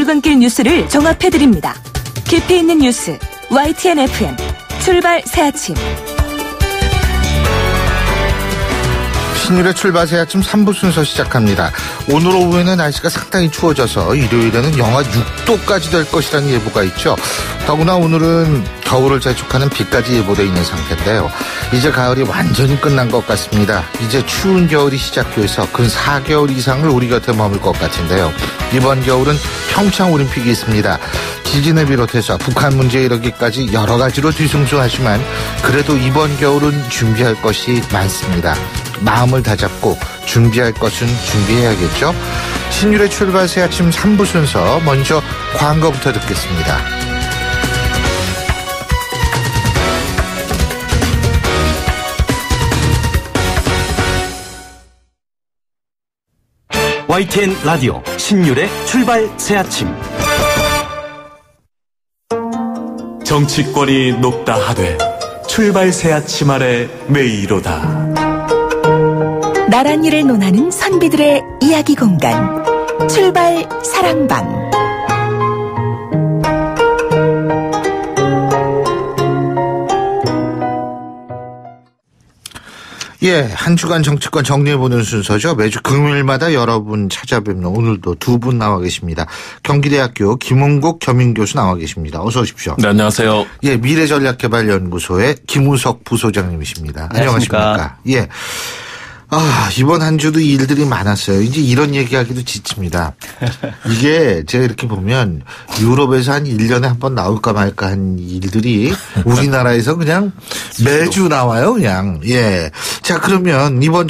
출근길 뉴스를 종합해드립니다. 깊이 있는 뉴스 YTN FM 출발 새아침. 신율의 출발 새아침 3부 순서 시작합니다. 오늘 오후에는 날씨가 상당히 추워져서 일요일에는 영하 6도까지 될 것이라는 예보가 있죠. 더구나 오늘은 겨울을 재촉하는 비까지 예보되어 있는 상태인데요. 이제 가을이 완전히 끝난 것 같습니다. 이제 추운 겨울이 시작돼서 근 4개월 이상을 우리 곁에 머물 것 같은데요. 이번 겨울은 평창올림픽이 있습니다. 지진을 비롯해서 북한 문제에 이르기까지 여러 가지로 뒤숭숭하지만 그래도 이번 겨울은 준비할 것이 많습니다. 마음을 다잡고 준비할 것은 준비해야겠죠. 신율의 출발 새아침 3부 순서 먼저 광고부터 듣겠습니다. YTN 라디오 신율의 출발 새아침. 정치권이 높다 하되 출발 새아침 아래 메이로다. 나란 일을 논하는 선비들의 이야기 공간 출발 사랑방. 예, 한 주간 정치권 정리해보는 순서죠. 매주 금요일마다 여러분 찾아뵙는 오늘도 두 분 나와 계십니다. 경기대학교 김은국 겸임교수 나와 계십니다. 어서 오십시오. 네, 안녕하세요. 예, 미래전략개발연구소의 김우석 부소장님이십니다. 안녕하십니까. 예. 이번 한 주도 일들이 많았어요. 이제 이런 얘기하기도 지칩니다. 이게 제가 이렇게 보면 유럽에서 한 1년에 한 번 나올까 말까 한 일들이 우리나라에서 그냥 매주 나와요, 그냥. 예. 자, 그러면 이번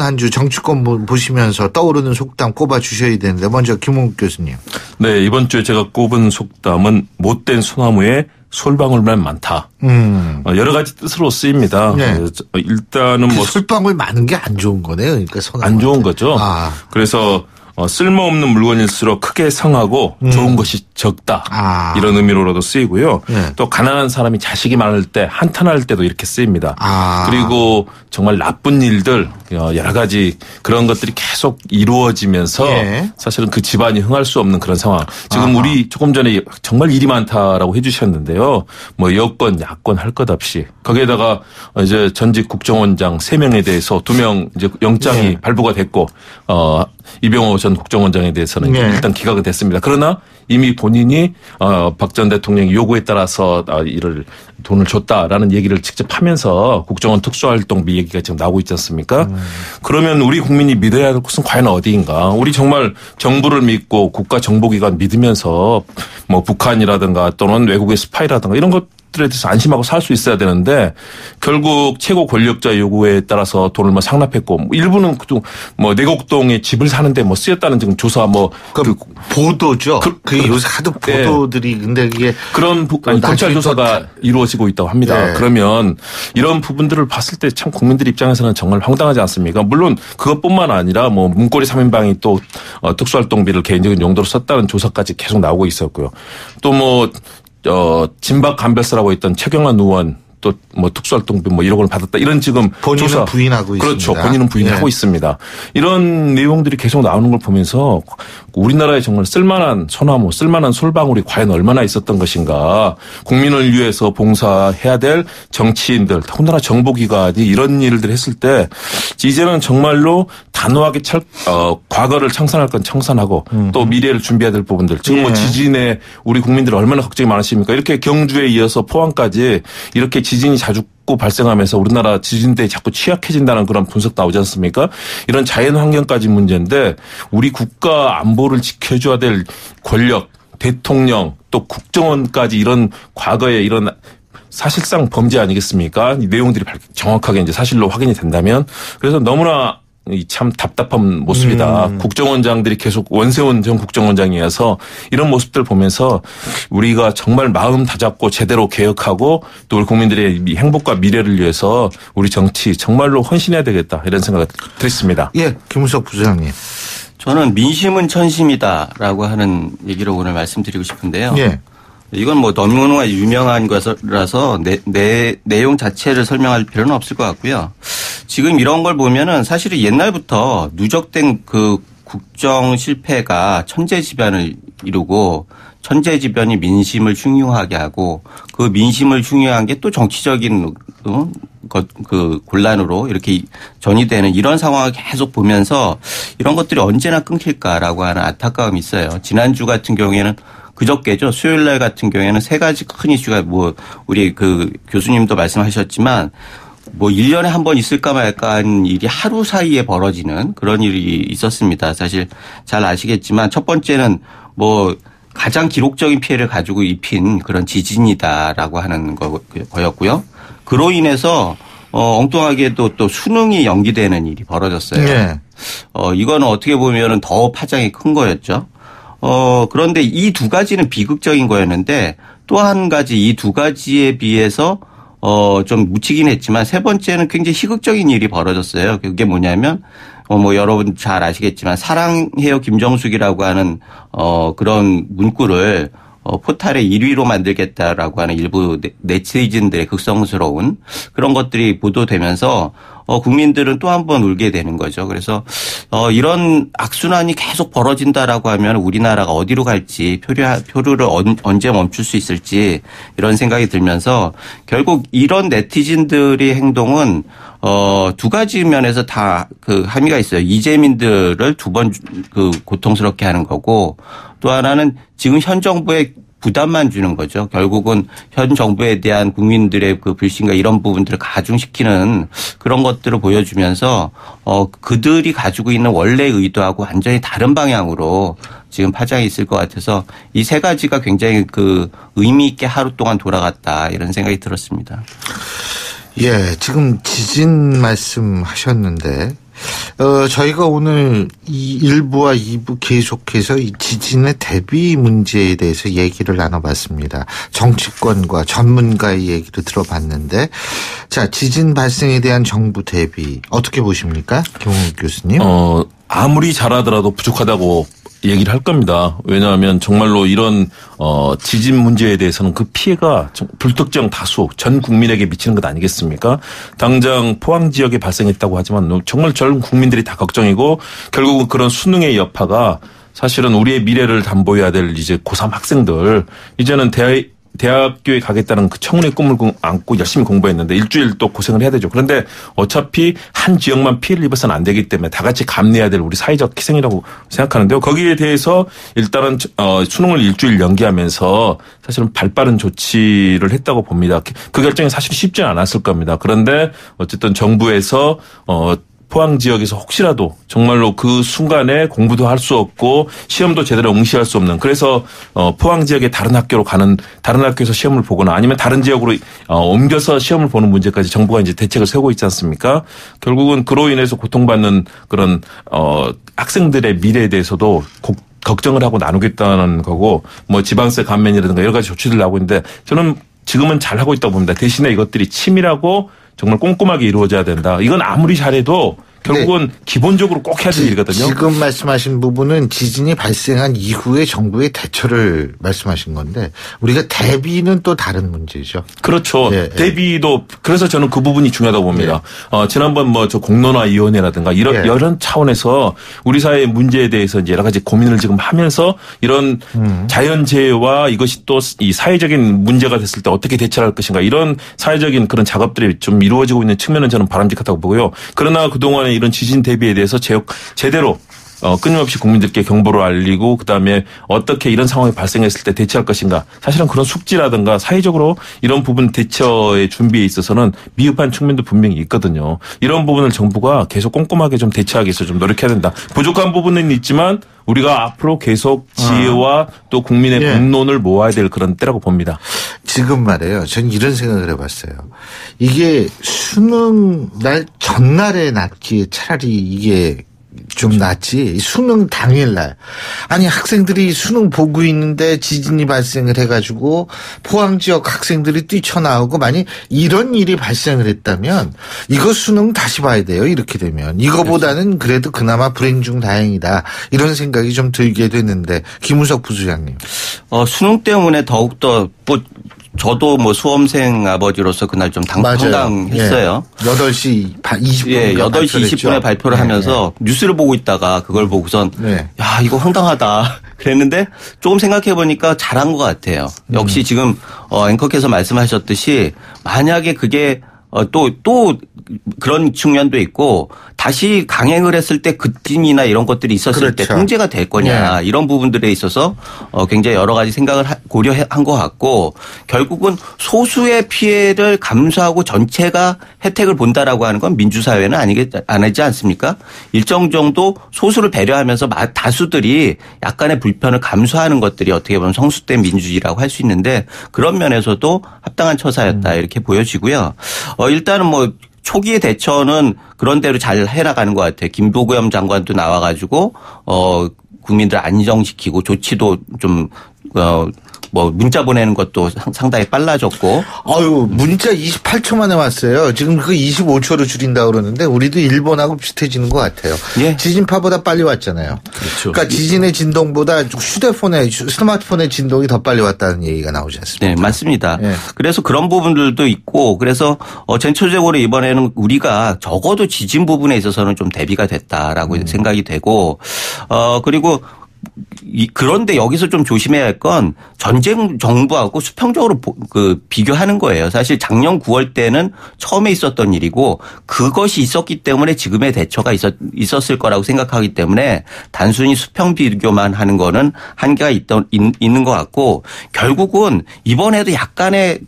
한 주 정치권 보시면서 떠오르는 속담 꼽아 주셔야 되는데 먼저 김홍국 교수님. 네, 이번 주에 제가 꼽은 속담은 못된 소나무에 솔방울만 많다. 여러 가지 뜻으로 쓰입니다. 네. 일단은 솔방울 많은 게 안 좋은 거네요. 그러니까 안 좋은 거죠. 그래서 쓸모없는 물건일수록 크게 상하고 좋은 것이 적다. 이런 의미로도 쓰이고요. 네. 또 가난한 사람이 자식이 많을 때 한탄할 때도 이렇게 쓰입니다. 그리고 정말 나쁜 일들 여러 가지 그런 것들이 계속 이루어지면서 예. 사실은 그 집안이 흥할 수 없는 그런 상황. 지금 우리 조금 전에 정말 일이 많다라고 해 주셨는데요. 뭐 여권, 야권 할 것 없이 거기에다가 이제 전직 국정원장 3명에 대해서 2명 이제 영장이 예. 발부가 됐고 이병호 전 국정원장에 대해서는 예. 일단 기각이 됐습니다. 그러나 이미 본인이 박 전 대통령의 요구에 따라서 이를 돈을 줬다라는 얘기를 직접 하면서 국정원 특수활동비 얘기가 지금 나오고 있지 않습니까? 그러면 우리 국민이 믿어야 할 곳은 과연 어디인가? 우리 정말 정부를 믿고 국가 정보기관 믿으면서 뭐 북한이라든가 또는 외국의 스파이라든가 이런 것들에 대해서 안심하고 살 수 있어야 되는데 결국 최고 권력자 요구에 따라서 돈을 뭐 상납했고 일부는 뭐 내곡동에 집을 사는데 뭐 쓰였다는 지금 조사 보도죠. 그게 요새 하도 보도들이 근데 이게 그런 검찰 조사가 이루어지고 있다고 합니다. 네. 그러면 이런 부분들을 봤을 때 참 국민들 입장에서는 정말 황당하지 않습니까? 물론 그것뿐만 아니라 뭐 문고리 3인방이 또 특수활동비를 개인적인 용도로 썼다는 조사까지 계속 나오고 있었고요. 또 뭐 진박 간별사라고 했던 최경환 의원 또 뭐 특수활동비 뭐 1억 원을 받았다 이런 지금 본인은 조사 부인하고 있습니다. 그렇죠. 본인은 부인하고 있습니다. 이런 내용들이 계속 나오는 걸 보면서 우리나라에 정말 쓸만한 소나무, 쓸만한 솔방울이 과연 얼마나 있었던 것인가. 국민을 위해서 봉사해야 될 정치인들, 더군다나 정보기관이 이런 일들을 했을 때 이제는 정말로 단호하게 과거를 청산할 건 청산하고 또 미래를 준비해야 될 부분들. 지금 뭐 지진에 우리 국민들 얼마나 걱정이 많으십니까? 이렇게 경주에 이어서 포항까지 이렇게 지진이 자주 발생하면서 우리나라 지진대에 자꾸 취약해진다는 그런 분석 나오지 않습니까? 이런 자연환경까지 문제인데 우리 국가 안보를 지켜줘야 될 권력, 대통령 또 국정원까지 이런 과거에 이런 사실상 범죄 아니겠습니까? 이 내용들이 정확하게 이제 사실로 확인이 된다면 그래서 너무나 참 답답한 모습이다. 국정원장들이 계속 원세훈 전 국정원장이어서 이런 모습들 보면서 우리가 정말 마음 다잡고 제대로 개혁하고 또 우리 국민들의 행복과 미래를 위해서 우리 정치 정말로 헌신해야 되겠다 이런 생각을 들었습니다. 예, 김우석 부장님. 저는 민심은 천심이다라고 하는 얘기를 오늘 말씀드리고 싶은데요. 예. 이건 뭐 너무나 유명한 것이라서 내용 자체를 설명할 필요는 없을 것 같고요. 지금 이런 걸 보면은 사실은 옛날부터 누적된 그 국정 실패가 천재지변을 이루고 천재지변이 민심을 흉흉하게 하고 그 민심을 흉흉한 게 또 정치적인 그 곤란으로 이렇게 전이되는 이런 상황을 계속 보면서 이런 것들이 언제나 끊길까라고 하는 안타까움이 있어요. 지난주 같은 경우에는 그저께죠. 수요일 날 같은 경우에는 세 가지 큰 이슈가 뭐 우리 그 교수님도 말씀하셨지만 뭐 1년에 한 번 있을까 말까 한 일이 하루 사이에 벌어지는 그런 일이 있었습니다. 사실 잘 아시겠지만 첫 번째는 뭐 가장 기록적인 피해를 가지고 입힌 그런 지진이다라고 하는 거였고요. 그로 인해서 엉뚱하게도 또 수능이 연기되는 일이 벌어졌어요. 네. 이거는 어떻게 보면은 더 파장이 큰 거였죠. 그런데 이 두 가지는 비극적인 거였는데 또 한 가지 이 두 가지에 비해서 좀 묻히긴 했지만 세 번째는 굉장히 희극적인 일이 벌어졌어요. 그게 뭐냐면 뭐 여러분 잘 아시겠지만 사랑해요 김정숙이라고 하는 그런 문구를 포탈의 1위로 만들겠다라고 하는 일부 네티즌들의 극성스러운 그런 것들이 보도되면서 국민들은 또 한 번 울게 되는 거죠. 그래서 이런 악순환이 계속 벌어진다라고 하면 우리나라가 어디로 갈지 표류를 언제 멈출 수 있을지 이런 생각이 들면서 결국 이런 네티즌들의 행동은 두 가지 면에서 다 그 함의가 있어요. 이재민들을 두 번 그 고통스럽게 하는 거고 또 하나는 지금 현 정부의 부담만 주는 거죠. 결국은 현 정부에 대한 국민들의 그 불신과 이런 부분들을 가중시키는 그런 것들을 보여주면서 그들이 가지고 있는 원래 의도하고 완전히 다른 방향으로 지금 파장이 있을 것 같아서 이 세 가지가 굉장히 그 의미 있게 하루 동안 돌아갔다 이런 생각이 들었습니다. 예, 지금 지진 말씀하셨는데 저희가 오늘 이 1부와 2부 계속해서 이 지진의 대비 문제에 대해서 얘기를 나눠봤습니다. 정치권과 전문가의 얘기를 들어봤는데 자, 지진 발생에 대한 정부 대비 어떻게 보십니까? 김홍익 교수님. 아무리 잘하더라도 부족하다고 얘기를 할 겁니다. 왜냐하면 정말로 이런 지진 문제에 대해서는 그 피해가 불특정 다수 전 국민에게 미치는 것 아니겠습니까? 당장 포항 지역에 발생했다고 하지만 정말 전 국민들이 다 걱정이고 결국은 그런 수능의 여파가 사실은 우리의 미래를 담보해야 될 이제 고3 학생들 이제는 대학교에 가겠다는 그 청운의 꿈을 안고 열심히 공부했는데 일주일 또 고생을 해야 되죠. 그런데 어차피 한 지역만 피해를 입어서는 안 되기 때문에 다 같이 감내해야 될 우리 사회적 희생이라고 생각하는데요. 거기에 대해서 일단은 수능을 일주일 연기하면서 사실은 발빠른 조치를 했다고 봅니다. 그 결정이 사실 쉽지 않았을 겁니다. 그런데 어쨌든 정부에서 포항 지역에서 혹시라도 정말로 그 순간에 공부도 할 수 없고 시험도 제대로 응시할 수 없는 그래서 포항 지역의 다른 학교에서 시험을 보거나 아니면 다른 지역으로 옮겨서 시험을 보는 문제까지 정부가 이제 대책을 세우고 있지 않습니까? 결국은 그로 인해서 고통받는 그런 학생들의 미래에 대해서도 걱정을 하고 나누겠다는 거고 뭐 지방세 감면이라든가 여러 가지 조치들 나오고 있는데 저는 지금은 잘 하고 있다고 봅니다. 대신에 이것들이 치밀하고 정말 꼼꼼하게 이루어져야 된다. 이건 아무리 잘해도 결국은 네. 기본적으로 꼭 해야 될 일이거든요. 지금 말씀하신 부분은 지진이 발생한 이후에 정부의 대처를 말씀하신 건데 우리가 대비는 또 다른 문제죠. 그렇죠. 네. 대비도 그래서 저는 그 부분이 중요하다고 봅니다. 네. 지난번 뭐 저 공론화위원회라든가 이런 차원에서 우리 사회의 문제에 대해서 이제 여러 가지 고민을 지금 하면서 이런 자연재해와 이것이 또 이 사회적인 문제가 됐을 때 어떻게 대처할 것인가 이런 사회적인 그런 작업들이 좀 이루어지고 있는 측면은 저는 바람직하다고 보고요. 그러나 그동안에 이런 지진 대비에 대해서 제대로 끊임없이 국민들께 경보를 알리고 그다음에 어떻게 이런 상황이 발생했을 때 대처할 것인가. 사실은 그런 숙지라든가 사회적으로 이런 부분 대처의 준비에 있어서는 미흡한 측면도 분명히 있거든요. 이런 부분을 정부가 계속 꼼꼼하게 좀 대처하기 위해서 좀 노력해야 된다. 부족한 부분은 있지만 우리가 앞으로 계속 지혜와 또 국민의 공론을 모아야 될 그런 때라고 봅니다. 지금 말이에요. 전 이런 생각을 해봤어요. 이게 수능 날 전날에 낫기에 차라리 이게 좀 낫지. 수능 당일날. 아니 학생들이 수능 보고 있는데 지진이 발생을 해가지고 포항 지역 학생들이 뛰쳐나오고 만약 이런 일이 발생을 했다면 이거 수능 다시 봐야 돼요. 이렇게 되면. 이거보다는 그래도 그나마 불행 중 다행이다. 이런 생각이 좀 들게 됐는데 김우석 부소장님. 수능 때문에 더욱더 저도 뭐 수험생 아버지로서 그날 좀 황당했어요. 예. 8시 20분. 예, 8시 20분에 발표를 하면서 뉴스를 보고 있다가 그걸 보고선 야, 이거 황당하다. 그랬는데 조금 생각해 보니까 잘한 것 같아요. 역시 지금 앵커께서 말씀하셨듯이 만약에 그게 또 그런 측면도 있고 다시 강행을 했을 때 급진이나 이런 것들이 있었을 때 통제가 될 거냐 이런 부분들에 있어서 굉장히 여러 가지 생각을 고려한 것 같고 결국은 소수의 피해를 감수하고 전체가 혜택을 본다라고 하는 건 민주사회는 아니지 않습니까? 일정 정도 소수를 배려하면서 다수들이 약간의 불편을 감수하는 것들이 어떻게 보면 성숙된 민주주의라고 할 수 있는데 그런 면에서도 합당한 처사였다 이렇게 보여지고요. 일단은 뭐 초기의 대처는 그런 대로 잘 해나가는 것 같아요. 김부겸 장관도 나와가지고 국민들 안정시키고 조치도 좀 문자 보내는 것도 상당히 빨라졌고. 아유, 문자 28초 만에 왔어요. 지금 그 25초로 줄인다 그러는데 우리도 일본하고 비슷해지는 것 같아요. 예. 지진파보다 빨리 왔잖아요. 그렇죠. 그러니까 지진의 진동보다 스마트폰의 진동이 더 빨리 왔다는 얘기가 나오지 않습니까? 네, 맞습니다. 예. 그래서 그런 부분들도 있고 그래서 전체적으로 이번에는 우리가 적어도 지진 부분에 있어서는 좀 대비가 됐다라고 생각이 되고 그리고 그런데 여기서 좀 조심해야 할 건 전쟁 정부하고 수평적으로 비교하는 거예요. 사실 작년 9월 때는 처음에 있었던 일이고 그것이 있었기 때문에 지금의 대처가 있었을 거라고 생각하기 때문에 단순히 수평 비교만 하는 거는 한계가 있는 것 같고 결국은 이번에도 약간의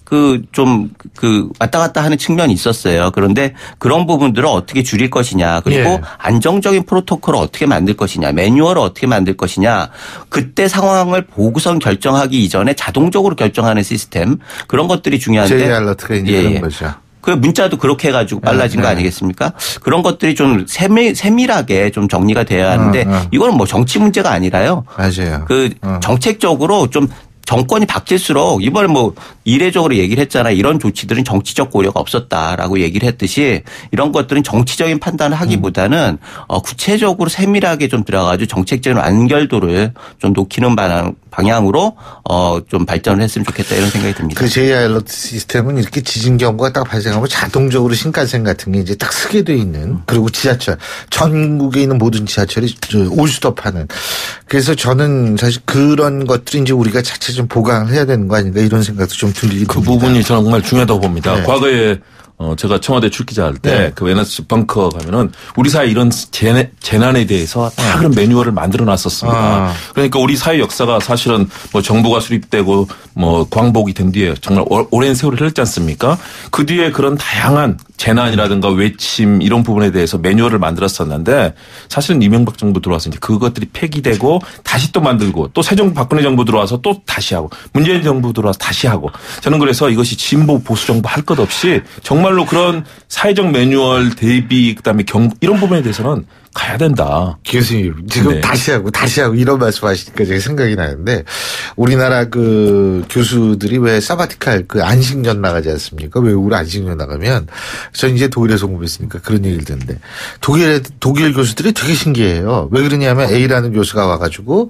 왔다 갔다 하는 측면이 있었어요. 그런데 그런 부분들을 어떻게 줄일 것이냐 그리고 안정적인 프로토콜을 어떻게 만들 것이냐 매뉴얼을 어떻게 만들 것이냐 그때 상황을 보고선 결정하기 이전에 자동적으로 결정하는 시스템 그런 것들이 중요한데 J 알러트가 이제 그런 거죠. 그 문자도 그렇게 해가지고 빨라진 거 아니겠습니까? 그런 것들이 좀 세밀하게 좀 정리가 돼야 하는데 이거는 뭐 정치 문제가 아니라요. 맞아요. 정책적으로 좀 정권이 바뀔수록 이번에 뭐 이례적으로 얘기를 했잖아요. 이런 조치들은 정치적 고려가 없었다라고 얘기를 했듯이 이런 것들은 정치적인 판단을 하기보다는 구체적으로 세밀하게 좀 들어가지고 정책적인 완결도를 좀 높이는 방향으로 좀 발전을 했으면 좋겠다 이런 생각이 듭니다. 그 J 알러트 시스템은 이렇게 지진 경보가 딱 발생하면 자동적으로 신칸센 같은 게 이제 딱 쓰게 돼 있는 그리고 지하철 전국에 있는 모든 지하철이 올스톱하는 그래서 저는 사실 그런 것들이 이제 우리가 자체 좀 보강을 해야 되는 거 아닌가 이런 생각도 좀 들리게 그 됩니다. 부분이 정말 중요하다고 봅니다. 네. 과거에 제가 청와대 출기자할 때 그 웨너스 벙커 가면은 우리 사회 이런 재난에 대해서 다 그런 매뉴얼을 만들어 놨었습니다. 그러니까 우리 사회 역사가 사실은 뭐 정부가 수립되고 뭐 광복이 된 뒤에 정말 오랜 세월이 흘렀지 않습니까? 그 뒤에 그런 다양한 재난이라든가 외침 이런 부분에 대해서 매뉴얼을 만들었었는데 사실은 이명박 정부 들어와서 이제 그것들이 폐기되고 다시 또 만들고 또 새 정부 박근혜 정부 들어와서 또 다시 하고 문재인 정부 들어와서 다시 하고 저는 그래서 이것이 진보 보수 정부 할 것 없이 정말로 그런 사회적 매뉴얼 대비 그다음에 이런 부분에 대해서는 가야 된다. 교수님 지금 다시 하고 이런 말씀 하시니까 제가 생각이 나는데 우리나라 그 교수들이 왜 사바티칼 그 안식년 나가지 않습니까? 외국으로 안식년 나가면 전 이제 독일에서 공부했으니까 그런 얘기를 듣는데 독일 교수들이 되게 신기해요. 왜 그러냐면 A라는 교수가 와가지고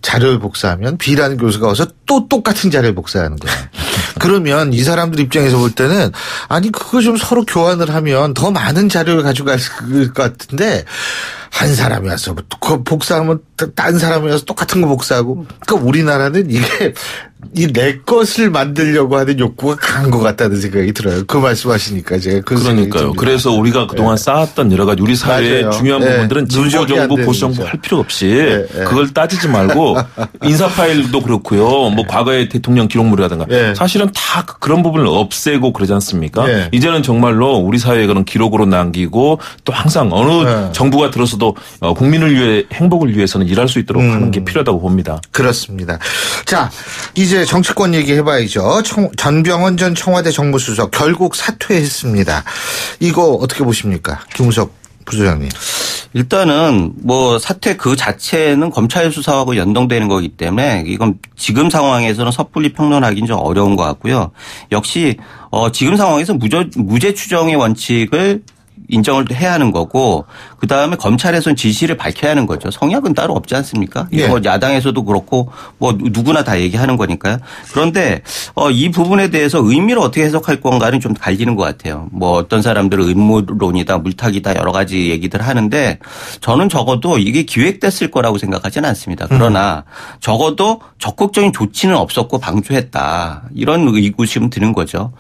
자료를 복사하면 B라는 교수가 와서 또 똑같은 자료를 복사하는 거예요. 그러면 이 사람들 입장에서 볼 때는 아니 그거 좀 서로 교환을 하면 더 많은 자료를 가져갈 것 같은데 한 사람이 와서 복사하면 딴 사람이 와서 똑같은 거 복사하고 그러니까 우리나라는 이게 내 것을 만들려고 하는 욕구가 강한 것 같다는 생각이 들어요. 그 말씀하시니까 제가 그러니까요. 그래서 우리가 그동안 쌓았던 여러 가지 우리 사회의 맞아요. 중요한 부분들은 진보 정부, 보수 정부 할 필요 없이 그걸 따지지 말고 인사 파일도 그렇고요. 뭐 과거의 대통령 기록물이라든가 사실은 다 그런 부분을 없애고 그러지 않습니까? 이제는 정말로 우리 사회에 그런 기록으로 남기고 또 항상 어느 정부가 들어서도 국민을 위해 행복을 위해서는 일할 수 있도록 하는 게 필요하다고 봅니다. 그렇습니다. 자, 이제 정치권 얘기해봐야죠. 전병헌 전 청와대 정무수석 결국 사퇴했습니다. 이거 어떻게 보십니까? 김우석 부소장님. 일단은 뭐 사퇴 그 자체는 검찰 수사하고 연동되는 거기 때문에 이건 지금 상황에서는 섣불리 평론하기는 좀 어려운 것 같고요. 역시 지금 상황에서 무죄 추정의 원칙을 인정을 해야 하는 거고 그다음에 검찰에서는 지시를 밝혀야 하는 거죠. 성약은 따로 없지 않습니까? 예. 뭐 야당에서도 그렇고 뭐 누구나 다 얘기하는 거니까요. 그런데 이 부분에 대해서 의미를 어떻게 해석할 건가는 좀 갈리는 것 같아요. 뭐 어떤 사람들은 음모론이다 물타기다 여러 가지 얘기들 하는데 저는 적어도 이게 기획됐을 거라고 생각하지는 않습니다. 그러나 적어도 적극적인 조치는 없었고 방조했다. 이런 의구심은 드는 거죠.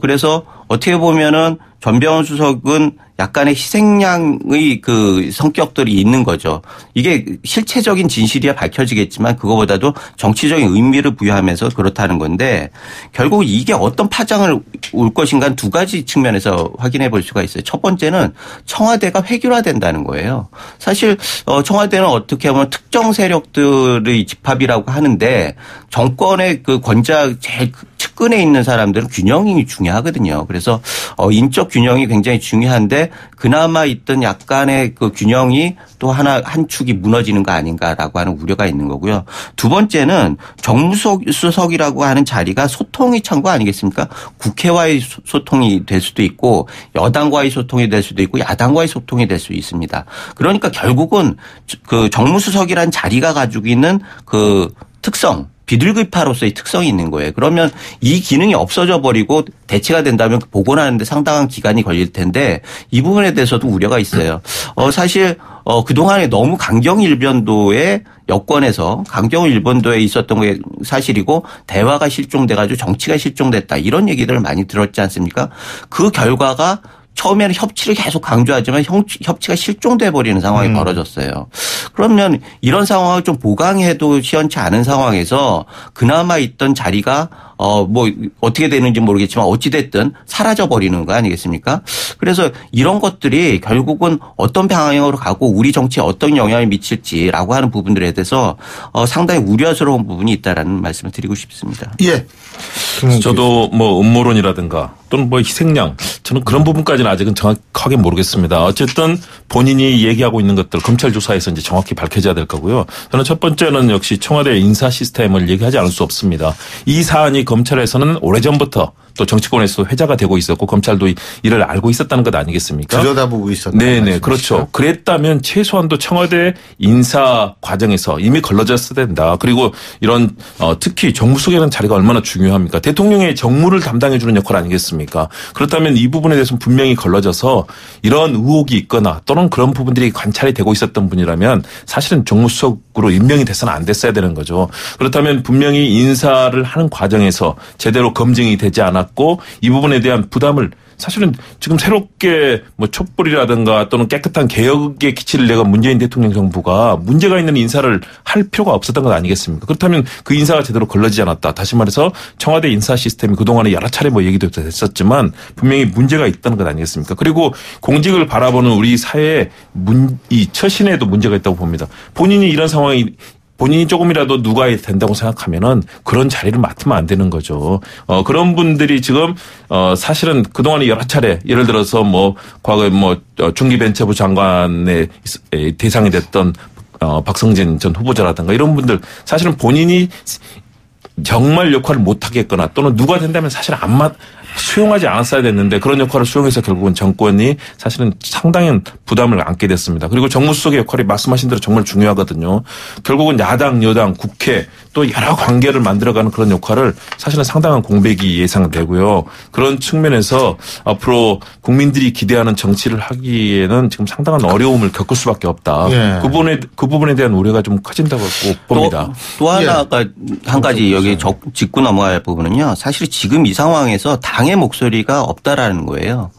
그래서 어떻게 보면은 전병헌 수석은 약간의 희생양의 그 성격들이 있는 거죠. 이게 실체적인 진실이야 밝혀지겠지만 그거보다도 정치적인 의미를 부여하면서 그렇다는 건데 결국 이게 어떤 파장을 올 것인가 두 가지 측면에서 확인해 볼 수가 있어요. 첫 번째는 청와대가 획일화된다는 거예요. 사실 청와대는 어떻게 보면 특정 세력들의 집합이라고 하는데 정권의 그 권자 제일 측근에 있는 사람들은 균형이 중요하거든요. 그래서 인적 균형이 굉장히 중요한데 그나마 있던 약간의 그 균형이 또 한 축이 무너지는 거 아닌가라고 하는 우려가 있는 거고요. 두 번째는 정무수석이라고 하는 자리가 소통의 창구 아니겠습니까? 국회와의 소통이 될 수도 있고 여당과의 소통이 될 수도 있고 야당과의 소통이 될 수 있습니다. 그러니까 결국은 그 정무수석이라는 자리가 가지고 있는 그 특성 비둘기파로서의 특성이 있는 거예요. 그러면 이 기능이 없어져 버리고 대체가 된다면 복원하는데 상당한 기간이 걸릴 텐데 이 부분에 대해서도 우려가 있어요. 사실 그동안에 너무 강경일변도의 여권에서 강경일변도에 있었던 게 사실이고 대화가 실종돼가지고 정치가 실종됐다 이런 얘기들을 많이 들었지 않습니까? 그 결과가 처음에는 협치를 계속 강조하지만 협치가 실종돼 버리는 상황이 벌어졌어요. 그러면 이런 상황을 좀 보강해도 시원치 않은 상황에서 그나마 있던 자리가 뭐 어떻게 되는지 모르겠지만 어찌 됐든 사라져 버리는 거 아니겠습니까? 그래서 이런 것들이 결국은 어떤 방향으로 가고 우리 정치에 어떤 영향을 미칠지라고 하는 부분들에 대해서 상당히 우려스러운 부분이 있다라는 말씀을 드리고 싶습니다. 예. 저도 뭐 음모론이라든가 또는 뭐 희생양 저는 그런 부분까지는 아직은 정확하게 모르겠습니다. 어쨌든 본인이 얘기하고 있는 것들 검찰 조사에서 이제 정확히 밝혀져야 될 거고요. 저는 첫 번째는 역시 청와대 인사 시스템을 얘기하지 않을 수 없습니다. 이 사안이 검찰에서는 오래전부터 또 정치권에서 회자가 되고 있었고 검찰도 이를 알고 있었다는 것 아니겠습니까? 들여다보고 있었다. 네네 그렇죠. 그랬다면 최소한도 청와대 인사 과정에서 이미 걸러졌어야 된다. 그리고 이런 특히 정무수석이라는 자리가 얼마나 중요합니까? 대통령의 정무를 담당해 주는 역할 아니겠습니까? 그렇다면 이 부분에 대해서는 분명히 걸러져서 이런 의혹이 있거나 또는 그런 부분들이 관찰이 되고 있었던 분이라면 사실은 정무수석으로 임명이 돼서는 안 됐어야 되는 거죠. 그렇다면 분명히 인사를 하는 과정에서 제대로 검증이 되지 않았고 이 부분에 대한 부담을 사실은 지금 새롭게 뭐 촛불이라든가 또는 깨끗한 개혁의 기치를 내건 문재인 대통령 정부가 문제가 있는 인사를 할 필요가 없었던 것 아니겠습니까? 그렇다면 그 인사가 제대로 걸러지지 않았다. 다시 말해서 청와대 인사 시스템이 그동안에 여러 차례 뭐 얘기도 됐었지만 분명히 문제가 있다는 것 아니겠습니까? 그리고 공직을 바라보는 우리 사회의 이 처신에도 문제가 있다고 봅니다. 본인이 이런 상황이 본인이 조금이라도 누가 된다고 생각하면은 그런 자리를 맡으면 안 되는 거죠. 그런 분들이 지금 사실은 그동안에 여러 차례 예를 들어서 뭐 과거에 뭐 중기벤처부 장관의 대상이 됐던 박성진 전 후보자라든가 이런 분들 사실은 본인이 정말 역할을 못하겠거나 또는 누가 된다면 사실 수용하지 않았어야 됐는데 그런 역할을 수용해서 결국은 정권이 사실은 상당한 부담을 안게 됐습니다. 그리고 정무수석의 역할이 말씀하신 대로 정말 중요하거든요. 결국은 야당, 여당, 국회 또 여러 관계를 만들어가는 그런 역할을 사실은 상당한 공백이 예상되고요. 그런 측면에서 앞으로 국민들이 기대하는 정치를 하기에는 지금 상당한 어려움을 겪을 수밖에 없다. 예. 그 부분에 대한 우려가 좀 커진다고 봅니다. 또 하나가 한 가지 여기 짚고 넘어갈 부분은요. 사실 지금 이 상황에서 당의 목소리가 없다라는 거예요.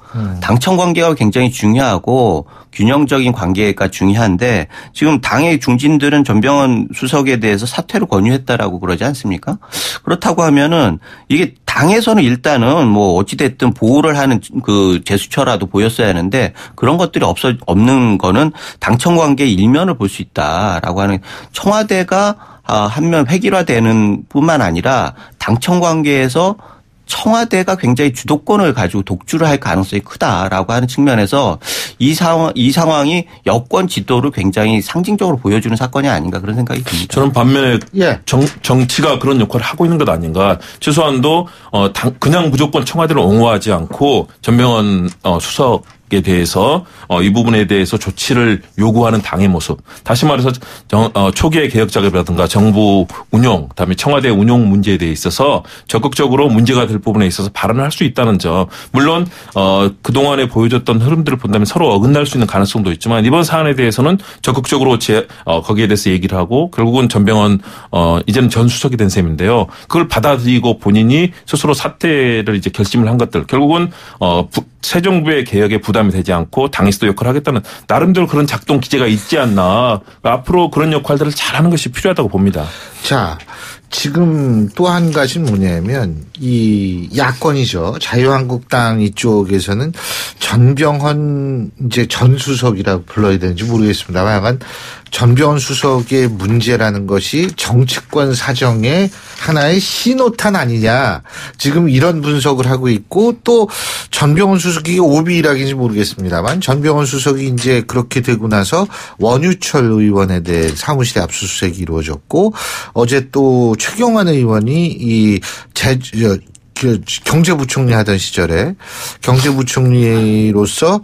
당청 관계가 굉장히 중요하고 균형적인 관계가 중요한데 지금 당의 중진들은 전병헌 수석에 대해서 사퇴를 권유했다라고 그러지 않습니까? 그렇다고 하면은 이게 당에서는 일단은 뭐 어찌됐든 보호를 하는 그 제스처라도 보였어야 하는데 그런 것들이 없는 거는 당청 관계의 일면을 볼 수 있다라고 하는 청와대가 한면 획일화되는 뿐만 아니라 당청 관계에서 청와대가 굉장히 주도권을 가지고 독주를 할 가능성이 크다라고 하는 측면에서 이 상황이 여권 지도를 굉장히 상징적으로 보여주는 사건이 아닌가 그런 생각이 듭니다. 저는 반면에 정치가 그런 역할을 하고 있는 것 아닌가. 최소한도 그냥 무조건 청와대를 옹호하지 않고 전병헌 수석 대해서 이 부분에 대해서 조치를 요구하는 당의 모습. 다시 말해서 초기의 개혁 작업이라든가 정부 운영, 그다음에 청와대 운영 문제에 대해 있어서 적극적으로 문제가 될 부분에 있어서 발언을 할 수 있다는 점. 물론 그동안에 보여줬던 흐름들을 본다면 서로 어긋날 수 있는 가능성도 있지만 이번 사안에 대해서는 적극적으로 거기에 대해서 얘기를 하고 결국은 전병헌 이제는 전 수석이 된 셈인데요. 그걸 받아들이고 본인이 스스로 사퇴를 이제 결심을 한 것들 결국은 새 정부의 개혁에 부담이 되지 않고 당에서도 역할을 하겠다는 나름대로 그런 작동 기제가 있지 않나. 앞으로 그런 역할들을 잘하는 것이 필요하다고 봅니다. 자, 지금 또 한 가지는 뭐냐면 이 야권이죠. 자유한국당 이쪽에서는 전병헌 이제 전 수석이라고 불러야 되는지 모르겠습니다만 약간 전병헌 수석의 문제라는 것이 정치권 사정의 하나의 신호탄 아니냐. 지금 이런 분석을 하고 있고 또 전병헌 수석이 오비일학인지 모르겠습니다만 전병헌 수석이 이제 그렇게 되고 나서 원유철 의원에 대해 사무실에 압수수색이 이루어졌고 어제 또 최경환 의원이 이 경제부총리 하던 시절에 경제부총리로서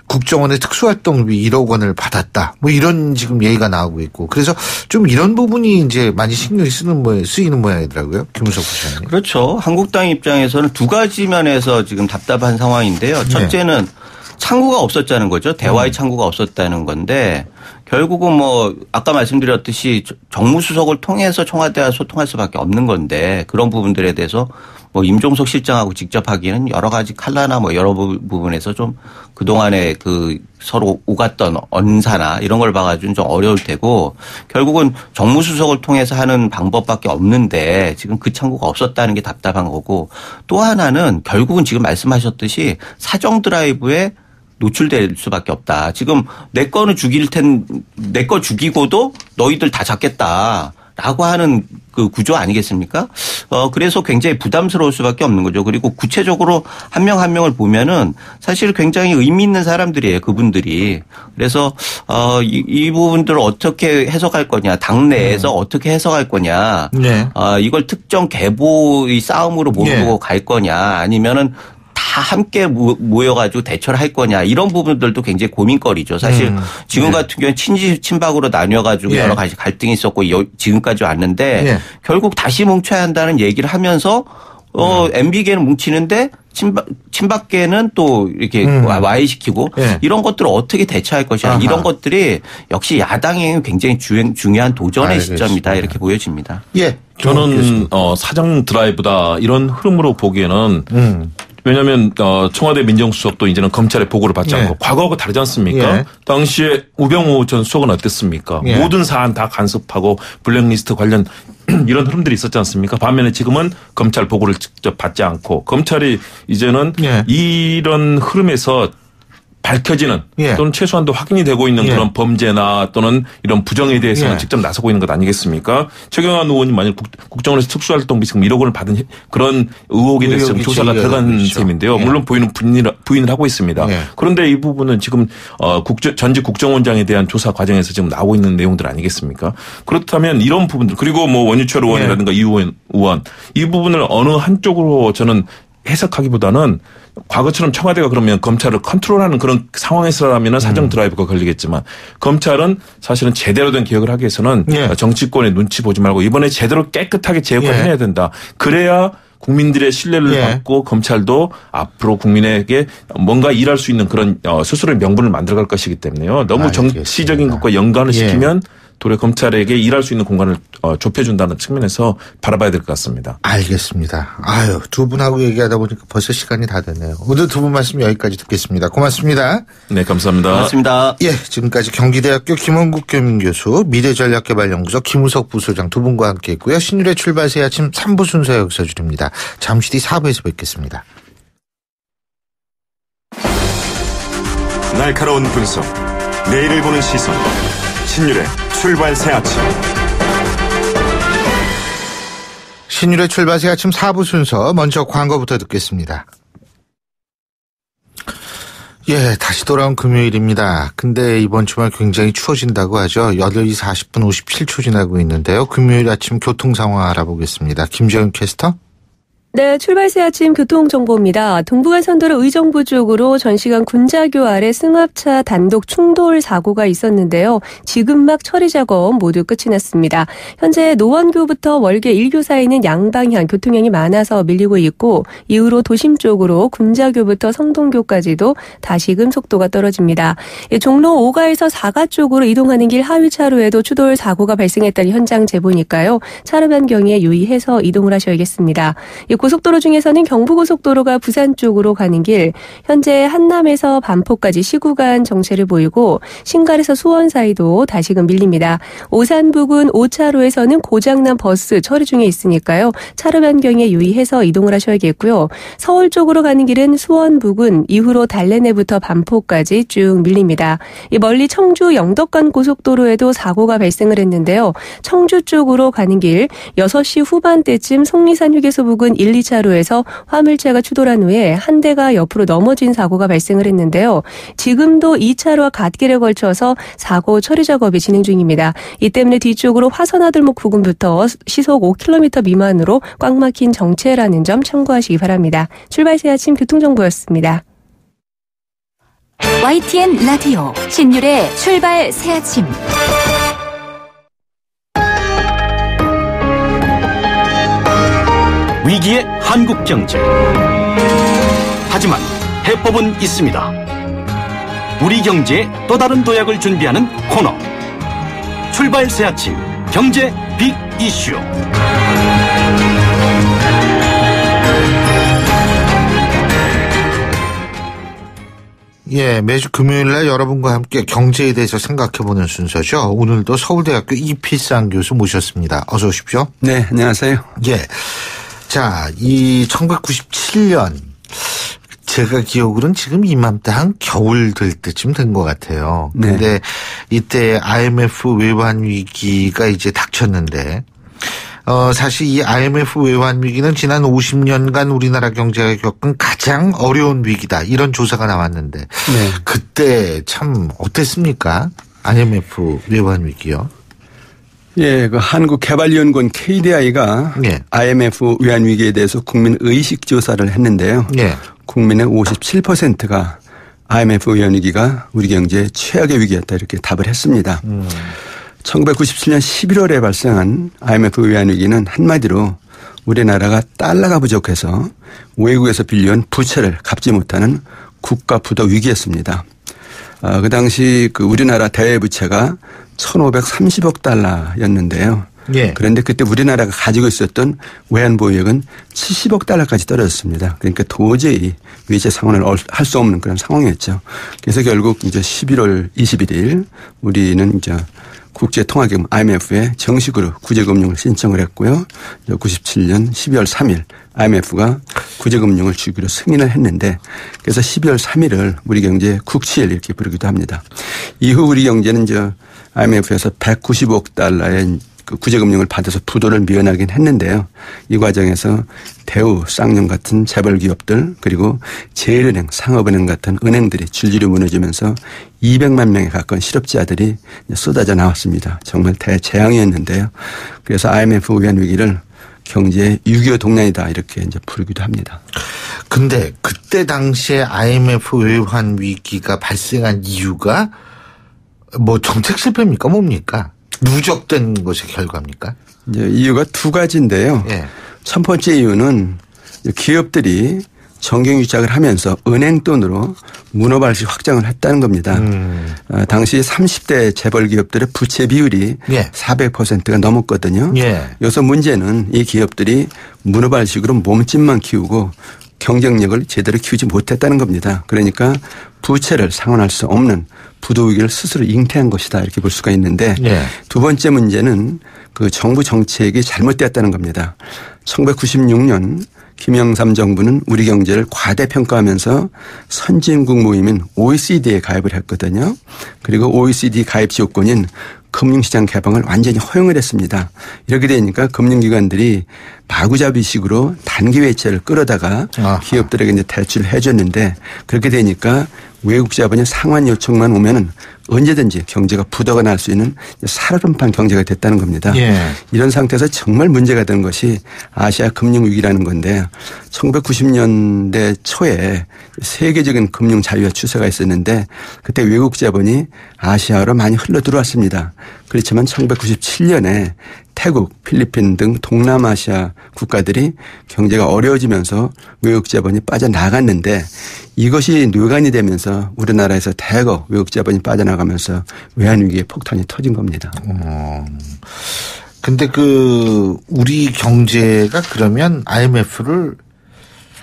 국정원의 특수활동비 1억 원을 받았다. 뭐 이런 지금 얘기가 나오고 있고. 그래서 좀 이런 부분이 이제 많이 신경이 쓰이는 모양이더라고요. 김우석 부장님. 그렇죠. 한국당 입장에서는 두 가지 면에서 지금 답답한 상황인데요. 첫째는 창구가 없었다는 거죠. 대화의 창구가 없었다는 건데 결국은 뭐 아까 말씀드렸듯이 정무수석을 통해서 청와대와 소통할 수밖에 없는 건데 그런 부분들에 대해서 뭐 임종석 실장하고 직접 하기에는 여러 가지 칼라나 뭐 여러 부분에서 좀 그동안에 그 서로 오갔던 언사나 이런 걸 봐가지고는 좀 어려울 테고 결국은 정무수석을 통해서 하는 방법밖에 없는데 지금 그 창구가 없었다는 게 답답한 거고 또 하나는 결국은 지금 말씀하셨듯이 사정 드라이브에 노출될 수밖에 없다. 지금 내 거는 내 거 죽이고도 너희들 다 잡겠다라고 하는 그 구조 아니겠습니까? 그래서 굉장히 부담스러울 수밖에 없는 거죠. 그리고 구체적으로 한 명 한 명을 보면은 사실 굉장히 의미 있는 사람들이에요. 그분들이. 그래서 이 부분들을 어떻게 해석할 거냐, 당내에서 어떻게 해석할 거냐, 이걸 특정 계보의 싸움으로 몰고 갈 거냐, 아니면은 다 함께 모여가지고 대처를 할 거냐 이런 부분들도 굉장히 고민거리죠. 사실 지금 같은 경우는 친지 친박으로 나뉘어가지고 여러 가지 갈등이 있었고 지금까지 왔는데 결국 다시 뭉쳐야 한다는 얘기를 하면서 MB계는 뭉치는데 친박계는 또 이렇게 와해시키고 이런 것들을 어떻게 대처할 것이냐 이런 것들이 역시 야당의 굉장히 중요한 도전의 시점이다 이렇게 보여집니다. 예, 저는 사정 드라이브다 이런 흐름으로 보기에는 왜냐하면 청와대 민정수석도 이제는 검찰의 보고를 받지 않고 과거하고 다르지 않습니까? 당시에 우병우 전 수석은 어땠습니까? 모든 사안 다 간섭하고 블랙리스트 관련 이런 흐름들이 있었지 않습니까? 반면에 지금은 검찰 보고를 직접 받지 않고 검찰이 이제는 이런 흐름에서 밝혀지는 또는 최소한도 확인이 되고 있는 그런 범죄나 또는 이런 부정에 대해서는 직접 나서고 있는 것 아니겠습니까? 최경환 의원이 만약 국정원에서 특수활동비 지금 1억 원을 받은 그런 의혹에 대해서 조사가 들어간 셈인데요. 물론 부인을 하고 있습니다. 그런데 이 부분은 지금 전직 국정원장에 대한 조사 과정에서 지금 나오고 있는 내용들 아니겠습니까? 그렇다면 이런 부분들 그리고 뭐 원유철 의원이라든가 이의원 이 부분을 어느 한쪽으로 저는 해석하기보다는 과거처럼 청와대가 그러면 검찰을 컨트롤하는 그런 상황에서라면 사정 드라이브가 걸리겠지만 검찰은 사실은 제대로 된 개혁을 하기 위해서는 정치권의 눈치 보지 말고 이번에 제대로 깨끗하게 제 역할을 해야 된다. 그래야 국민들의 신뢰를 받고 검찰도 앞으로 국민에게 뭔가 일할 수 있는 그런 스스로의 명분을 만들어갈 것이기 때문에요. 너무 정치적인 것과 연관을 시키면 도리어 검찰에게 일할 수 있는 공간을 좁혀준다는 측면에서 바라봐야 될 것 같습니다. 알겠습니다. 아유, 두 분하고 얘기하다 보니까 벌써 시간이 다 됐네요. 오늘 두 분 말씀 여기까지 듣겠습니다. 고맙습니다. 네, 감사합니다. 고맙습니다. 예, 지금까지 경기대학교 김원국 교민교수, 미래전략개발연구소 김우석 부소장 두 분과 함께 했고요. 신율의 출발 새 아침 3부 순서 여기서 줄입니다. 잠시 뒤 4부에서 뵙겠습니다. 날카로운 분석, 내일을 보는 시선, 신율의 출발 새 아침. 신율의 출발 새 아침 4부 순서 먼저 광고부터 듣겠습니다. 예, 다시 돌아온 금요일입니다. 근데 이번 주말 굉장히 추워진다고 하죠. 8시 40분 57초 지나고 있는데요. 금요일 아침 교통 상황 알아보겠습니다. 김재훈 캐스터. 네, 출발 새 아침 교통정보입니다. 동부간선도로 의정부 쪽으로 전시간 군자교 아래 승합차 단독 충돌 사고가 있었는데요. 지금 막 처리 작업 모두 끝이 났습니다. 현재 노원교부터 월계 1교 사이는 양방향 교통량이 많아서 밀리고 있고 이후로 도심 쪽으로 군자교부터 성동교까지도 다시금 속도가 떨어집니다. 종로 5가에서 4가 쪽으로 이동하는 길 하위 차로에도 추돌 사고가 발생했다는 현장 제보니까요. 차로 변경에 유의해서 이동을 하셔야겠습니다. 고속도로 중에서는 경부고속도로가 부산 쪽으로 가는 길, 현재 한남에서 반포까지 시구간 정체를 보이고 신갈에서 수원 사이도 다시금 밀립니다. 오산 부근 5차로에서는 고장난 버스 처리 중에 있으니까요. 차로 변경에 유의해서 이동을 하셔야겠고요. 서울 쪽으로 가는 길은 수원 부근 이후로 달래내부터 반포까지 쭉 밀립니다. 멀리 청주 영덕간 고속도로에도 사고가 발생을 했는데요. 청주 쪽으로 가는 길 6시 후반대쯤 속리산 휴게소 부근 1, 2차로에서 화물차가 추돌한 후에 한 대가 옆으로 넘어진 사고가 발생을 했는데요. 지금도 2차로와 갓길에 걸쳐서 사고 처리 작업이 진행 중입니다. 이 때문에 뒤쪽으로 화선하들목 부근부터 시속 5km 미만으로 꽉 막힌 정체라는 점 참고하시기 바랍니다. 출발 새 아침 교통정보였습니다. YTN 라디오 신율의 출발 새 아침. 위기의 한국 경제. 하지만 해법은 있습니다. 우리 경제의 또 다른 도약을 준비하는 코너. 출발 새 아침 경제 빅 이슈. 예, 매주 금요일날 여러분과 함께 경제에 대해서 생각해보는 순서죠. 오늘도 서울대학교 이필상 교수 모셨습니다. 어서 오십시오. 네, 안녕하세요. 예. 자, 이 1997년 제가 기억으로는 지금 이맘때 한 겨울 될 때쯤 된 것 같아요. 네. 근데 이때 IMF 외환 위기가 이제 닥쳤는데 사실 이 IMF 외환 위기는 지난 50년간 우리나라 경제가 겪은 가장 어려운 위기다. 이런 조사가 나왔는데 네. 그때 참 어땠습니까? IMF 외환 위기요. 예, 그 한국개발연구원 KDI가 예. IMF 외환 위기에 대해서 국민 의식 조사를 했는데요. 예. 국민의 57%가 IMF 외환 위기가 우리 경제의 최악의 위기였다 이렇게 답을 했습니다. 1997년 11월에 발생한 IMF 외환 위기는 한마디로 우리나라가 달러가 부족해서 외국에서 빌려온 부채를 갚지 못하는 국가 부도 위기였습니다. 그 당시 그 우리나라 대외 부채가 1,530억 달러였는데요. 예. 그런데 그때 우리나라가 가지고 있었던 외환 보유액은 70억 달러까지 떨어졌습니다. 그러니까 도저히 외제 상환을 할 수 없는 그런 상황이었죠. 그래서 결국 이제 11월 21일 우리는 이제 국제통화기금 IMF에 정식으로 구제금융을 신청을 했고요. 97년 12월 3일 IMF가 구제금융을 주기로 승인을 했는데 그래서 12월 3일을 우리 경제의 국치일 이렇게 부르기도 합니다. 이후 우리 경제는 이제 IMF에서 195억 달러의 그 구제금융을 받아서 부도를 면하긴 했는데요. 이 과정에서 대우, 쌍용 같은 재벌 기업들 그리고 제일은행, 상업은행 같은 은행들이 줄줄이 무너지면서 200만 명에 가까운 실업자들이 쏟아져 나왔습니다. 정말 대재앙이었는데요. 그래서 IMF 외환 위기를 경제의 6.25 동란이다 이렇게 이제 부르기도 합니다. 근데 그때 당시에 IMF 외환 위기가 발생한 이유가 뭐 정책 실패입니까? 뭡니까? 누적된 것의 결과입니까? 이제 이유가 두 가지인데요. 예. 첫 번째 이유는 기업들이 정경유착을 하면서 은행 돈으로 문어발식 확장을 했다는 겁니다. 당시 30대 재벌 기업들의 부채 비율이 예. 400%가 넘었거든요. 예. 여기서 문제는 이 기업들이 문어발식으로 몸집만 키우고 경쟁력을 제대로 키우지 못했다는 겁니다. 그러니까 부채를 상환할 수 없는 부도 위기를 스스로 잉태한 것이다 이렇게 볼 수가 있는데 예. 두 번째 문제는 그 정부 정책이 잘못되었다는 겁니다. 1996년 김영삼 정부는 우리 경제를 과대평가하면서 선진국 모임인 OECD에 가입을 했거든요. 그리고 OECD 가입 조건인 금융시장 개방을 완전히 허용을 했습니다. 이렇게 되니까 금융기관들이 마구잡이식으로 단기 외채를 끌어다가 기업들에게 이제 대출을 해줬는데 그렇게 되니까 외국 자본의 상환 요청만 오면은 언제든지 경제가 부도가 날 수 있는 살얼음판 경제가 됐다는 겁니다. 예. 이런 상태에서 정말 문제가 된 것이 아시아 금융위기라는 건데 1990년대 초에 세계적인 금융 자유화 추세가 있었는데 그때 외국 자본이 아시아로 많이 흘러 들어왔습니다. 그렇지만 1997년에 태국, 필리핀 등 동남아시아 국가들이 경제가 어려워지면서 외국 자본이 빠져나갔는데 이것이 뇌관이 되면서 우리나라에서 대거 외국 자본이 빠져나가면서 외환위기의 폭탄이 터진 겁니다. 근데 우리 경제가 그러면 IMF를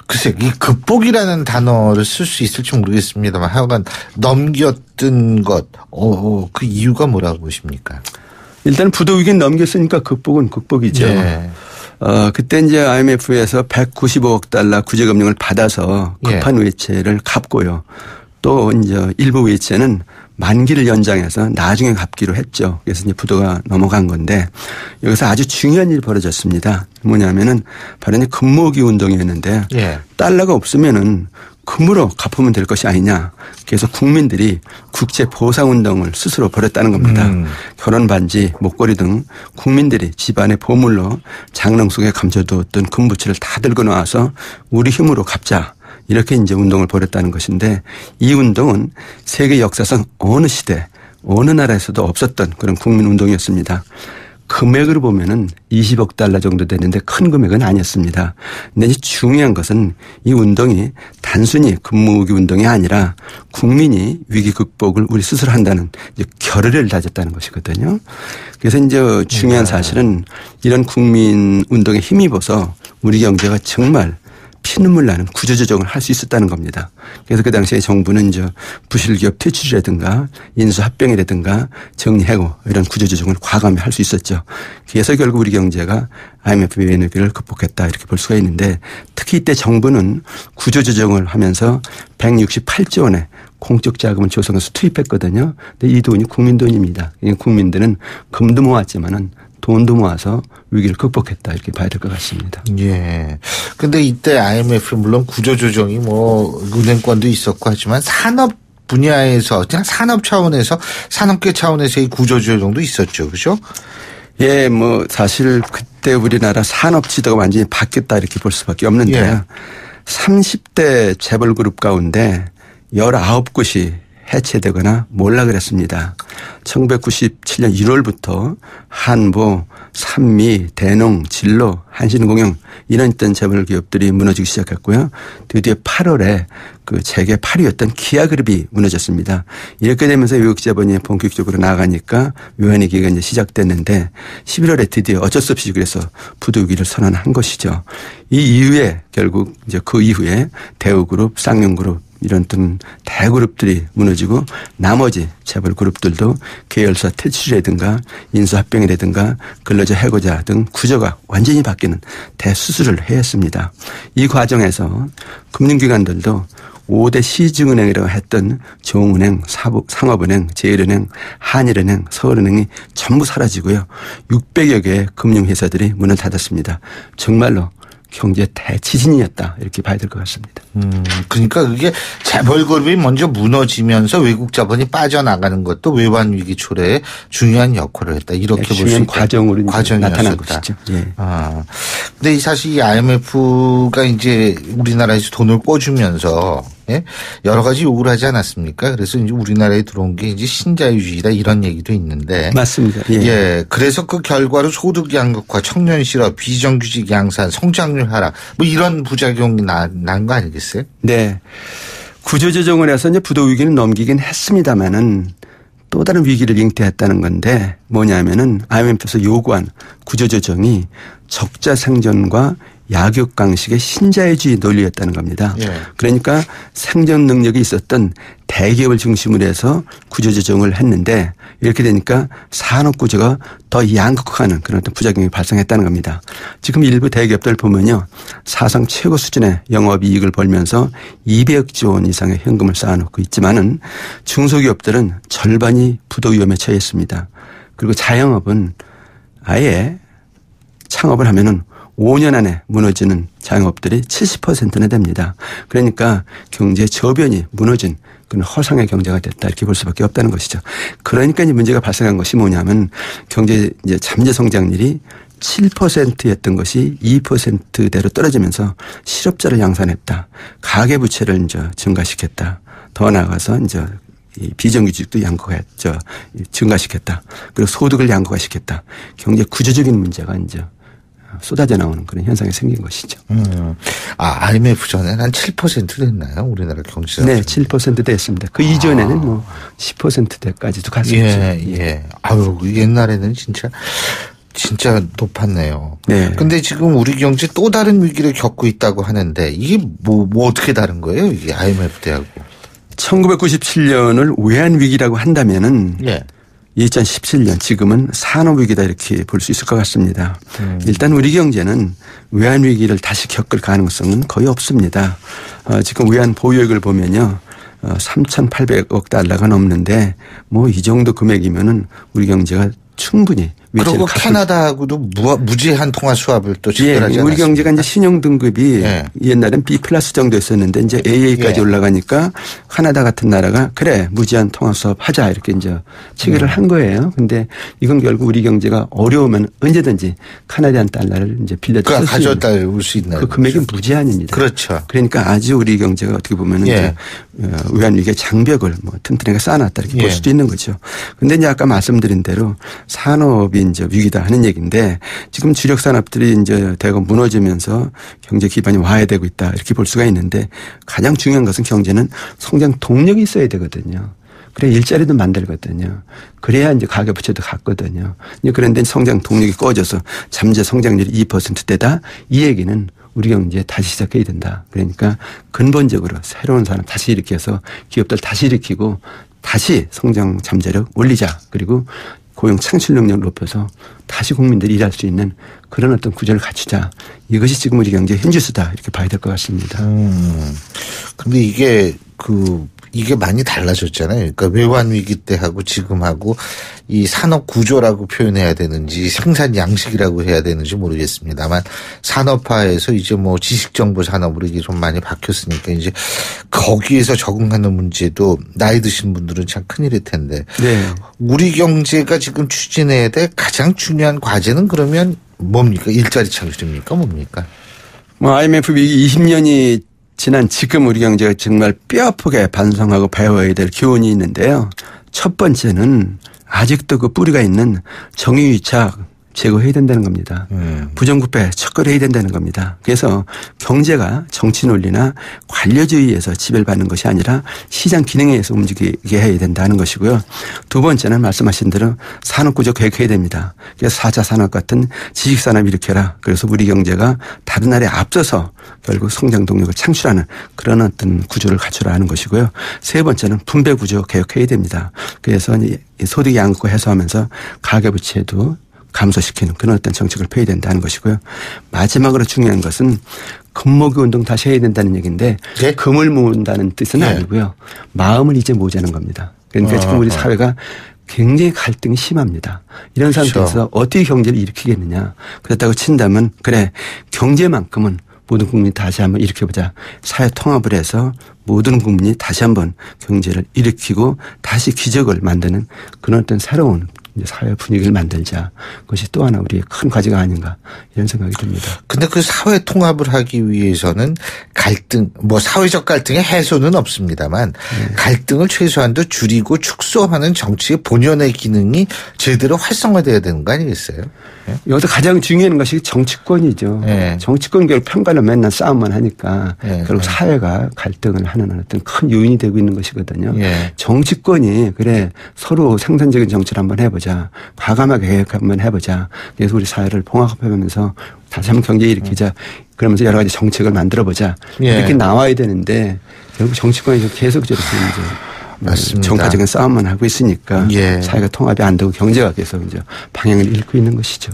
글쎄, 이 극복이라는 단어를 쓸 수 있을지 모르겠습니다만 하여간 넘겼던 것, 그 이유가 뭐라고 보십니까? 일단 부도위기는 넘겼으니까 극복은 극복이죠. 네. 그때 이제 IMF에서 195억 달러 구제금융을 받아서 급한 외채를 갚고요. 또 이제 일부 외채는 만기를 연장해서 나중에 갚기로 했죠. 그래서 이제 부도가 넘어간 건데 여기서 아주 중요한 일이 벌어졌습니다. 뭐냐면은 바로 이제 금모으기 운동이었는데 달러가 없으면은 금으로 갚으면 될 것이 아니냐. 그래서 국민들이 국제 보상 운동을 스스로 벌였다는 겁니다. 결혼 반지, 목걸이 등 국민들이 집안의 보물로 장롱 속에 감춰두었던 금부치를 다 들고 나와서 우리 힘으로 갚자. 이렇게 이제 운동을 벌였다는 것인데 이 운동은 세계 역사상 어느 시대, 어느 나라에서도 없었던 그런 국민 운동이었습니다. 금액으로 보면은 20억 달러 정도 되는데 큰 금액은 아니었습니다. 근데 이제 중요한 것은 이 운동이 단순히 금모으기 운동이 아니라 국민이 위기 극복을 우리 스스로 한다는 이제 결의를 다졌다는 것이거든요. 그래서 이제 중요한 사실은 이런 국민 운동에 힘입어서 우리 경제가 정말 피눈물 나는 구조조정을 할 수 있었다는 겁니다. 그래서 그 당시에 정부는 이제 부실기업 퇴출이라든가 인수합병이라든가 정리해고 이런 구조조정을 과감히 할 수 있었죠. 그래서 결국 우리 경제가 IMF 외환위기를 극복했다 이렇게 볼 수가 있는데 특히 이때 정부는 구조조정을 하면서 168조 원의 공적 자금을 조성해서 투입했거든요. 근데 이 돈이 국민 돈입니다. 국민들은 금도 모았지만은 돈도 모아서 위기를 극복했다 이렇게 봐야 될 것 같습니다. 예. 근데 이때 IMF 물론 구조조정이 은행권도 있었고 하지만 산업 분야에서 그냥 산업 차원에서 산업계 차원에서의 구조조정도 있었죠. 그렇죠? 예, 사실 그때 우리나라 산업 지도가 완전히 바뀌었다 이렇게 볼 수밖에 없는데요. 30대 재벌 그룹 가운데 19곳이 해체되거나 몰락을 했습니다. 1997년 1월부터 한보, 산미, 대농, 진로, 한신공영 이런 있던 재벌 기업들이 무너지기 시작했고요. 드디어 8월에 그 재계 8위였던 기아그룹이 무너졌습니다. 이렇게 되면서 외국 자본이 본격적으로 나가니까 외환위기가 이제 시작됐는데 11월에 드디어 어쩔 수 없이 그래서 부도위기를 선언한 것이죠. 이 이후에 결국 이제 그 이후에 대우그룹, 쌍용그룹 이런 등 대그룹들이 무너지고 나머지 재벌 그룹들도 계열사 퇴출이라든가 인수합병이라든가 근로자 해고자 등 구조가 완전히 바뀌는 대수술을 해야 했습니다. 이 과정에서 금융기관들도 5대 시중은행이라고 했던 종은행, 상업은행, 제일은행, 한일은행, 서울은행이 전부 사라지고요. 600여 개의 금융회사들이 문을 닫았습니다. 정말로 경제 대지진이었다 이렇게 봐야 될 것 같습니다. 그러니까 그게 재벌그룹이 먼저 무너지면서 외국 자본이 빠져나가는 것도 외환위기 초래에 중요한 역할을 했다. 이렇게 볼 수 있다. 과정으로 나타난 것이죠. 예. 근데 사실 이 IMF가 이제 우리나라에서 돈을 꿔주면서 여러 가지 요구를 하지 않았습니까? 그래서 이제 우리나라에 들어온 게 이제 신자유주의다 이런 얘기도 있는데. 맞습니다. 예. 그래서 그 결과로 소득 양극화, 청년 실업, 비정규직 양산, 성장률 하락 이런 부작용이 난 거 아니겠어요? 네. 구조조정을 해서 이제 부도 위기는 넘기긴 했습니다만은 또 다른 위기를 잉태했다는 건데 뭐냐면은 IMF에서 요구한 구조조정이 적자 생존과 약육강식의 신자유주의 논리였다는 겁니다. 그러니까 생존 능력이 있었던 대기업을 중심으로 해서 구조조정을 했는데 이렇게 되니까 산업구조가 더 양극화하는 그런 어떤 부작용이 발생했다는 겁니다. 지금 일부 대기업들 보면요. 사상 최고 수준의 영업이익을 벌면서 200조 원 이상의 현금을 쌓아놓고 있지만은 중소기업들은 절반이 부도 위험에 처해 있습니다. 그리고 자영업은 아예 창업을 하면은 5년 안에 무너지는 자영업들이 70%나 됩니다. 그러니까 경제 저변이 무너진 그런 허상의 경제가 됐다 이렇게 볼 수밖에 없다는 것이죠. 그러니까 이제 문제가 발생한 것이 뭐냐면 경제 이제 잠재 성장률이 7%였던 것이 2%대로 떨어지면서 실업자를 양산했다. 가계부채를 이제 증가시켰다. 더 나아가서 이제 이 비정규직도 증가시켰다. 그리고 소득을 양극화시켰다. 경제 구조적인 문제가 이제 쏟아져 나오는 그런 현상이 생긴 것이죠. IMF 전에는 한 7% 됐나요? 우리나라 경제가. 네, 7% 됐습니다. 그 이전에는 뭐 10%대까지도 갔었죠. 예. 아유, 옛날에는 진짜 높았네요. 네. 근데 지금 우리 경제 또 다른 위기를 겪고 있다고 하는데 이게 뭐 어떻게 다른 거예요? 이게 IMF 때하고. 1997년을 외환위기라고 한다면은 2017년 지금은 산업위기다 이렇게 볼 수 있을 것 같습니다. 일단 우리 경제는 외환위기를 다시 겪을 가능성은 거의 없습니다. 지금 외환 보유액을 보면요. 3,800억 달러가 넘는데 뭐 이 정도 금액이면은 우리 경제가 충분히 그리고 캐나다하고도 무제한 통화 수합을 또 체결하지 않았습니까? 우리 경제가 이제 신용 등급이 옛날엔 B+ 정도였었는데 이제 AA까지 올라가니까 캐나다 같은 나라가 그래 무제한 통화 수합 하자 이렇게 이제 체결을 한 거예요. 근데 이건 결국 우리 경제가 어려우면 언제든지 캐나디안 달러를 이제 빌려서 쓸 수 가져다 올 수 있나요? 그 금액이 무제한입니다. 그렇죠. 그러니까 아주 우리 경제가 어떻게 보면 이제 외환위기의 장벽을 뭐 튼튼하게 쌓아놨다 이렇게 볼 수도 있는 거죠. 근데 이제 아까 말씀드린 대로 산업이 이제 위기다 하는 얘기인데 지금 주력 산업들이 이제 대거 무너지면서 경제 기반이 와해되고 있다 이렇게 볼 수가 있는데 가장 중요한 것은 경제는 성장 동력이 있어야 되거든요. 그래야 일자리도 만들거든요. 그래야 이제 가계부채도 갔거든요. 그런데 성장 동력이 꺼져서 잠재 성장률이 2%대다 이 얘기는 우리 경제 다시 시작해야 된다. 그러니까 근본적으로 새로운 산업 다시 일으켜서 기업들 다시 일으키고 다시 성장 잠재력 올리자. 그리고 고용 창출 능력을 높여서 다시 국민들이 일할 수 있는 그런 어떤 구조를 갖추자. 이것이 지금 우리 경제의 현주소다 이렇게 봐야 될 것 같습니다. 근데 이게 많이 달라졌잖아요. 그러니까 외환 위기 때하고 지금하고 이 산업 구조라고 표현해야 되는지 생산 양식이라고 해야 되는지 모르겠습니다만 산업화해서 이제 뭐 지식정보 산업으로 이게 좀 많이 바뀌었으니까 이제 거기에서 적응하는 문제도 나이 드신 분들은 참 큰일일 텐데 우리 경제가 지금 추진해야 될 가장 중요한 과제는 그러면 뭡니까? 일자리 창출입니까? 뭡니까? 뭐 IMF 위기 20년이 지난 지금 우리 경제가 정말 뼈아프게 반성하고 배워야 될 교훈이 있는데요. 첫 번째는 아직도 그 뿌리가 있는 정유유착 제거해야 된다는 겁니다. 부정부패 척결해야 된다는 겁니다. 그래서 경제가 정치 논리나 관료주의에서 지배받는 것이 아니라 시장 기능에 의해서 움직이게 해야 된다는 것이고요. 두 번째는 말씀하신 대로 산업구조 개혁해야 됩니다. 그래서 4차 산업 같은 지식산업 일으켜라. 그래서 우리 경제가 다른 나라에 앞서서 결국 성장 동력을 창출하는 그런 어떤 구조를 갖추라 하는 것이고요. 세 번째는 분배구조 개혁해야 됩니다. 그래서 소득 양극화 해소하면서 가계부채도 감소시키는 그런 어떤 정책을 펴야 된다는 것이고요. 마지막으로 중요한 것은 금모기 운동 다시 해야 된다는 얘기인데 금을 모은다는 뜻은 아니고요. 마음을 이제 모으자는 겁니다. 그러니까 지금 우리 사회가 굉장히 갈등이 심합니다. 이런 상태에서 어떻게 경제를 일으키겠느냐. 그렇다고 친다면 그래 경제만큼은 모든 국민이 다시 한번 일으켜보자. 사회 통합을 해서 모든 국민이 다시 한번 경제를 일으키고 다시 기적을 만드는 그런 어떤 새로운 사회 분위기를 만들자. 그것이 또 하나 우리의 큰 과제가 아닌가 이런 생각이 듭니다. 근데 그 사회 통합을 하기 위해서는 갈등, 뭐 사회적 갈등의 해소는 없습니다만 갈등을 최소한도 줄이고 축소하는 정치의 본연의 기능이 제대로 활성화돼야 되는 거 아니겠어요? 여기서 가장 중요한 것이 정치권이죠. 정치권 결국 편가를 맨날 싸움만 하니까 결국 사회가 갈등을 하는 어떤 큰 요인이 되고 있는 것이거든요. 정치권이 그래 서로 생산적인 정치를 한번 해보자. 과감하게 계획 한번 해보자. 그래서 우리 사회를 봉합해가면서 다시 한번 경제 일으키자. 그러면서 여러 가지 정책을 만들어보자. 이렇게 나와야 되는데 결국 정치권이 계속 저렇게 이제 맞습니다. 정파적인 싸움만 하고 있으니까 사회가 통합이 안 되고 경제가 계속 이제 방향을 잃고 있는 것이죠.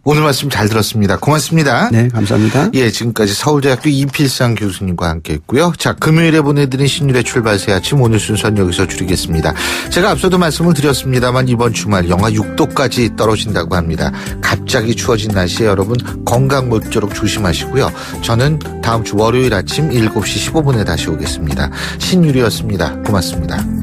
오늘 말씀 잘 들었습니다. 고맙습니다. 네, 감사합니다. 예, 지금까지 서울대학교 이필상 교수님과 함께했고요. 자, 금요일에 보내드린 신율의 출발새 아침 오늘 순서는 여기서 줄이겠습니다. 제가 앞서도 말씀을 드렸습니다만 이번 주말 영하 6도까지 떨어진다고 합니다. 갑자기 추워진 날씨에 여러분 건강 모쪼록 조심하시고요. 저는 다음 주 월요일 아침 7시 15분에 다시 오겠습니다. 신율이었습니다. 고맙습니다.